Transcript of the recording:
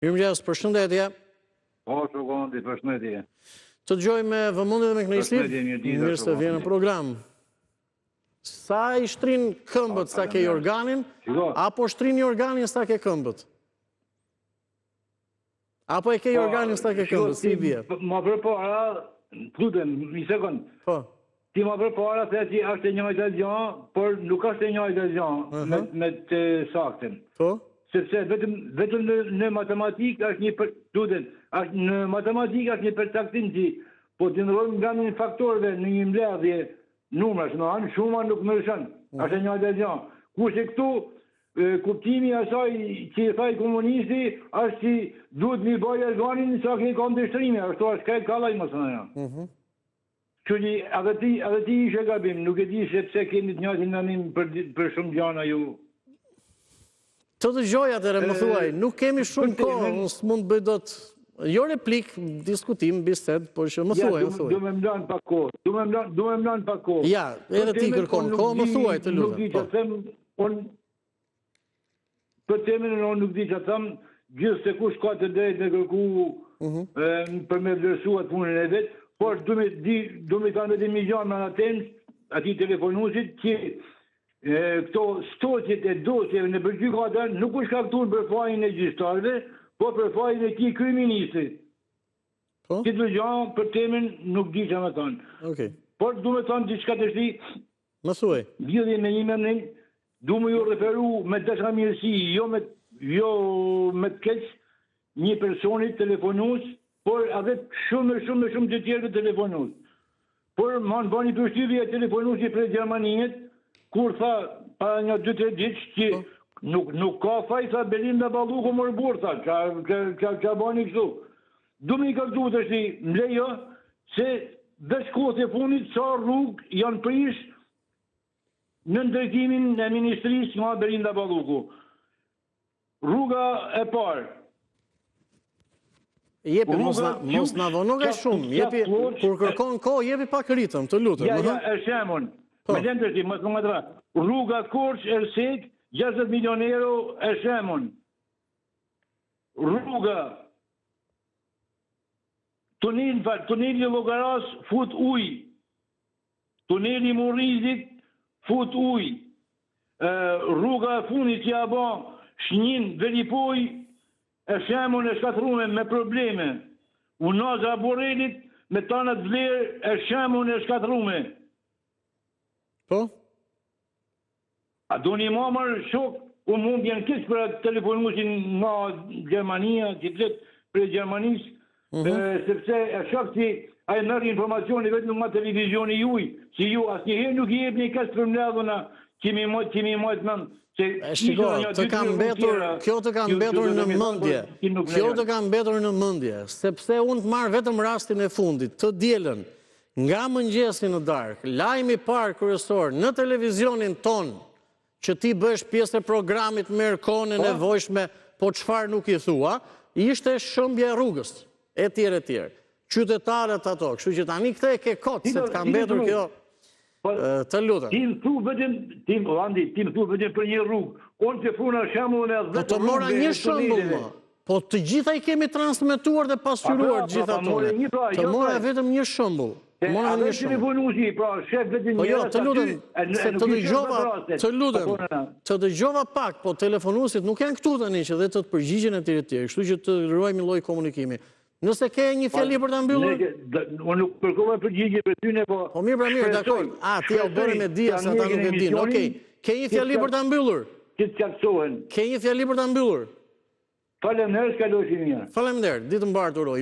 Mirëmëngjes, përshëndetje. Po, Shokondi, përshëndetje. Të dëgjoj me vëmendje dhe me kënaqësi. Mirë se vjen në program. Sa i shtrin këmbët sa ke organin, apo shtrini organin sa ke këmbët? Apo e ke organin sa ke këmbët, si bie? Ma përpara, lutem, një sekond. Po. Ti ma përpara se ti është e njëjta gjë, por nuk është e njëjta gjë me të saktën. Po. Sepse vetëm në matematikë është në matematikë është një përcaktim që po të ndrojmë nga një faktorëve në një mbledhje numrash, në anë shuma nuk ndryshon. Është e njëjta gjë. Kurse këtu kuptimi asaj që i thaj komunisti është që duhet mi bëj organin sa ke konteshtrimi, ashtu është ka kallaj mos në. Që edhe ti ishe gabim, nuk e di sepse kemi të njëjtin mendim për shumë gjëra ju. Të dëgjoj atëre, më thuaj, nuk kemi shumë kohë, nësë mund bëj do të... Jo replik, diskutim, bised, por që më thuaj, më thuaj. Du me mlanë pa kohë, du me mlanë pa kohë. Ja, edhe ti kërkon kohë, më thuaj të lutem. Për temin unë nuk di që them, gjithë se kush ka të drejtë me kërku për me vlerësuar punën e vetë, por du me kanë vetë një gjanë në atenë, ati telefonusit, që këto stocjet e dosjeve në përgjykatën nuk është shkaktuar për fajin e gjyqtarëve, po për fajin e këtij kryeministri. Që të gjanë për temën nuk di që me thonë. Por du me thonë diçka të shti, më thuaj. Lidhje me një mendim, du me ju referu me dashamirësi, jo me të keq një personit telefonus, por edhe shumë të tjerë të telefonus. Por ma në bani përshtypje e telefonusi për Gjermanijet, kur tha, pa një 2-3 ditë që nuk ka faj, tha Belinda Balluku mërë burë, tha, që bani kështu. Du me i kërdu të shti, më lejo, se dhe shkohet e funit, sa rrugë janë prish në ndërtimin e ministrisë nga Belinda Balluku. Rruga e parë. Jepi, mos në avono nga shumë, jepi, kur kërkon ko, jepi pak ritëm, të lutëm. Ja, e shemon. Me gjendë të shti, më të më të ra. Rruga Korç Ersek, 60 milion euro e shemon. Rruga tuneli Llogaras fut uj. Tuneli Murrizit fut uj. Rruga e fundit që ja ban Shnjin Velipoj e shemon e shkatrume me probleme. Unaza Borelit me tanët vlerë e shemon e shkatrume. Po? A do një mamër shok, unë mund jenë kisë për telefonusin nga Gjermania, që të letë për Gjermanisë, sepse e shok që a e nërë informacioni vetë nga televizioni juj, që ju asë njëherë nuk i ebë një kasë për mledhuna, që mi mojtë nëmë. Kjo të kam betur në mëndje. Kjo të kam betur në mëndje, sepse unë të marrë vetëm rastin e fundit, të dielën, nga mëngjesi në darkë, lajmi parë kryesor në televizionin tonë, që ti bësh pjesë e programit me kohën e nevojshme, po çfarë nuk i thua, ishte shëmbja e rrugës, e tjerë. Qytetarët ato, kështu që tani këtë e ke kotë, se të kam betur kjo, të lutem. Ti më thu vetëm për një rrugë, unë që funa shembullin e 10 rrugëve. Po të mora një shembull më. Po të gjitha i kemi transmetuar dhe pasqyruar gjitha tone. Të mora vetëm një shembull. A dhe telefonusi, pra, shef vetëm një rast. Po jo, të dëgjova pak, po telefonusit nuk janë këtu tani që dhe të të përgjigjen e tjerë, kështu që të ruajmë lloj komunikimi. Nëse ke një fjali për ta mbyllur? Unë nuk kërkova përgjigje për tyne, po... Po mirë, dakor. Ti ja u bëre me dia se ata nuk e din. Okej, ke një fjali për ta mbyllur? Që të qaksohen. Ke një fjali për ta mbyllur? Faleminderit, kalofshi mirë. Faleminderit, ditë mbarë të uroj.